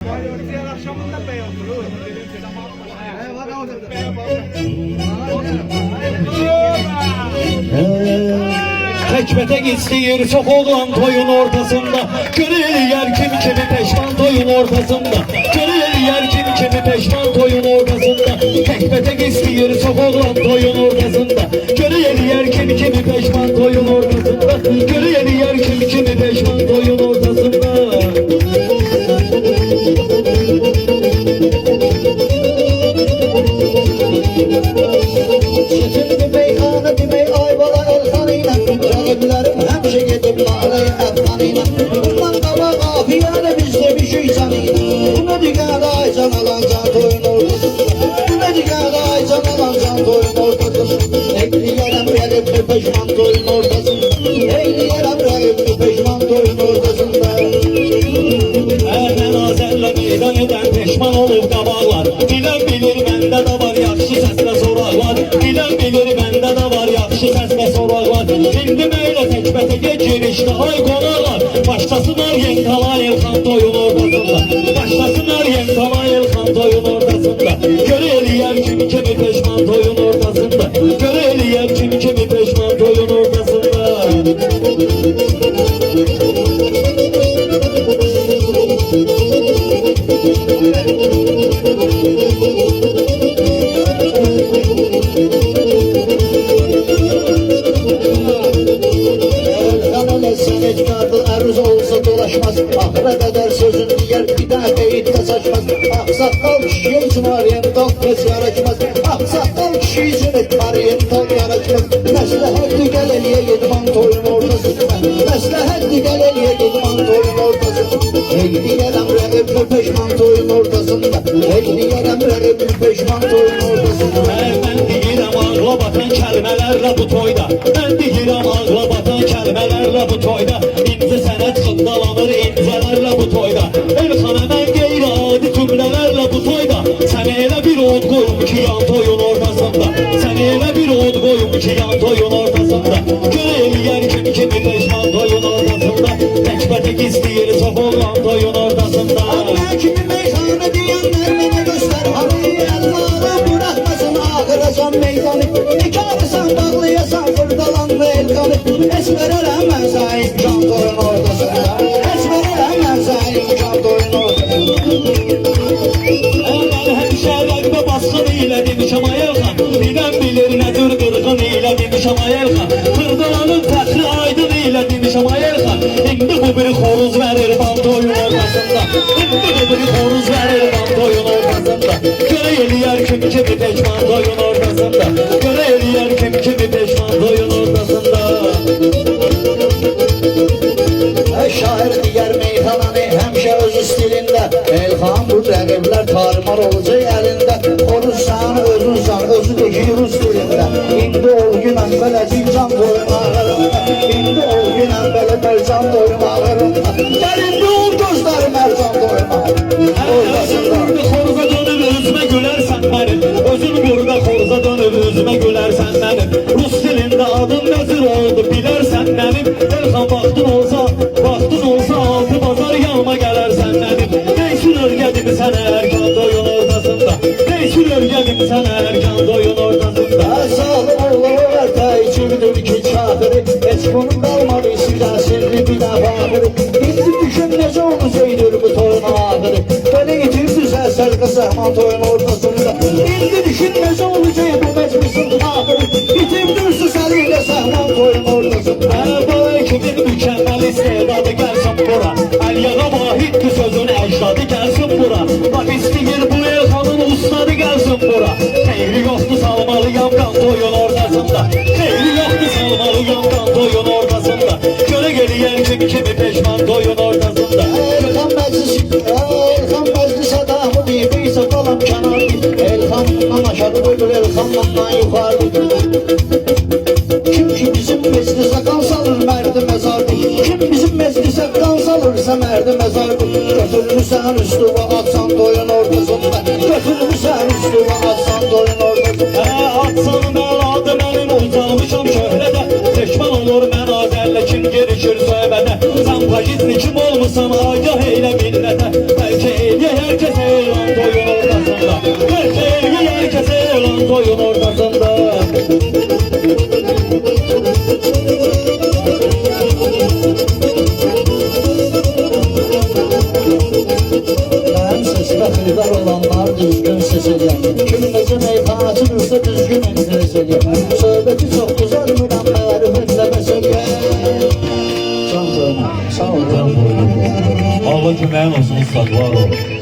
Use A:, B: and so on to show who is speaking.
A: Diğer akşamında beyaz olur.
B: Tekbete isteyir çok olan toyun ortasında. Gönül yer kim kimi peşman toyun ortasında. Gönül yer kim kimi peşman toyun ortasında. Tekbete isteyir çok olan toyun ortasında. Gönül yer kim kimi peşman toyun ortasında. Gönül yer kim kimi peşman toyun ortasında.
C: Sütün meyhane demey ayvala elhanıyla. Rahiplerim hemşe gidip mağarayı efhanıyla. Bundan kaba afiyane bizde bir şey sanıyla. Bu ne dünyada aycan alan can toyun ortasında. Bu ne dünyada aycan alan can toyun ortasında. Ekleyerem relipli peşman toyun ortasında. Ekleyerem relipli peşman toyun ortasında.
B: Ermen azerle meydan eden peşman olup kabağlar. Bilen bilir bende de var yakşı sesle sorarlar. Bilen bilir bende de var yakşı sesle sorarlar. Şimdi meyle tekbete geçir işte ay konarlar. Başlasınlar yentalar elkan toyun ortasında. Başlasınlar yentalar elkan toyun ortasında. Göreli yer kimi kimi peşman toyun ortasında. Göreli yer kimi kimi peşman toyun ortasında.
C: Senet kardı arız olsa dolaşmaz. Ahıra kadar sözün diğer bir daha beyitte saçmaz. Aksakal kişiye cınaryen dal kes yaraşmaz. Aksakal kişi yüzüne tariyen dal yaraşmaz. Meslehetli gel eliye yedman toyun ortasında. Meslehetli gel eliye yedman toyun ortasında. Eyli yerem re'ibli peşman toyun ortasında. Eyli yerem re'ibli peşman toyun ortasında.
B: Ben deyirəm ağla batan kəlmələrlə bu toyda. Ben deyirəm ağla batan kəlmələrlə bu toyda. İnce sənət xındalanır incələrlə bu toyda. Elxana mən qeyri-adi tümlələrlə bu toyda. Sən elə bir od qoyum ki yan toyun ortasında. Sən elə bir od qoyum ki yan toyun ortasında. Görəl yer kim kimi peşman toyun ortasında. Təkbətək istəyir çox olan toyun ortasında.
C: Anne kimi meyhane diyenler bana göster. Hani elmanı bırakmasın ağıracan meydanı. Nikarısan bağlayasan fırdalandı el kanı. Esmererem ben sahip can toyun ortasında. Esmererem ben sahip can toyun ortasında.
B: Mən həmişə rəqbə basqın ilə demişəm ayılxan. Bilən bilir nədir qırğın ilə demişəm ayılxan. Fırdalanın fəxri aydın ilə demişəm ayılxan. İndi bu bir xoruz verir ban toyun ortasında. İndi bu bir xoruz verir ban toyun ortasında. Görə eləyər kim kimi peşman toyun ortasında. Görə eləyər kim kimi peşman toyun ortasında.
C: Şair diğer meyhananı hemşe öz stilinde. Elham bu rəqiblər tarmar olacaq elində. Xoruz sən özün san, özü de ki Rus dilində. İndi ol günən beləcik can toyun ağırında. İndi ol günən belə bir can toyun ağırında. Gəlindi ol gözləri mərcan toyun ortasında.
B: Xoruza dönüb özümə gülərsən mənim. Özün burada xoruza dönüb özümə gülərsən mənim. Rus dilində adın nəzir oldu bilərsən mənim. Elxan vaxtın olsa altı bazar yanıma gələrsən mənim. Neysin örgədim sənə erkan toyun ortasında. Neysin örgədim sənə erkan toyun ortasında.
C: Sağlı oğlu vertə içimdir ki kafiri. Heç bunun qalmadı sizdən sirri bir də bağırı. İndi düşün necə olacaqdır bu toyun ağırı. Belə itirsiz əsər səhman toyun ortasında. İndi düşün necə olacaq bu məclisin ağırı. İtirdirsiz əliyle səhman toyun ortasında.
B: Ərbalar kimin mükəmməl istedadı gəlsin bura. Əl-yağa vahiddir sözün əcdadı gəlsin bura. Bak istəyir bu elxanın ustadı gəlsin bura. Xeyri yoxdur salmalıyam qan toyun ortasında. Xeyri yoxdur salmalıyam qan toyun ortasında. Görə geliyən kimi peşman toyun ortasında.
C: Elxan məclis adamı deyib isə qalam kənardı. Elxandan aşağı qoydur, elxandan yuxardı. Kim ki bizim meclisə qan salır mərdi məzardı. Kim bizim meclisə qan salırsa mərdi məzardı. Götürmüsən üstüvə atsan toyun ortasında. Götürmüsən üstüvə atsan toyun ortasında.
B: Atsan məladı mənim ucalmışam şöhrədə. Peşman olur mən azərlə kim gelişir söhbədə. Sən faşist kim olmusan agah eylə millətə. Bəlkə eləyə
C: Dilber olanlar düzgün ses edir. Kimisi meyxanacıdırsa düzgün enteres edir. Söhbəti çox uzatmadan mərifətlə məsələ. Can canım, sağ ol canım.
B: Allah köməyin olsun, ustad, var ol.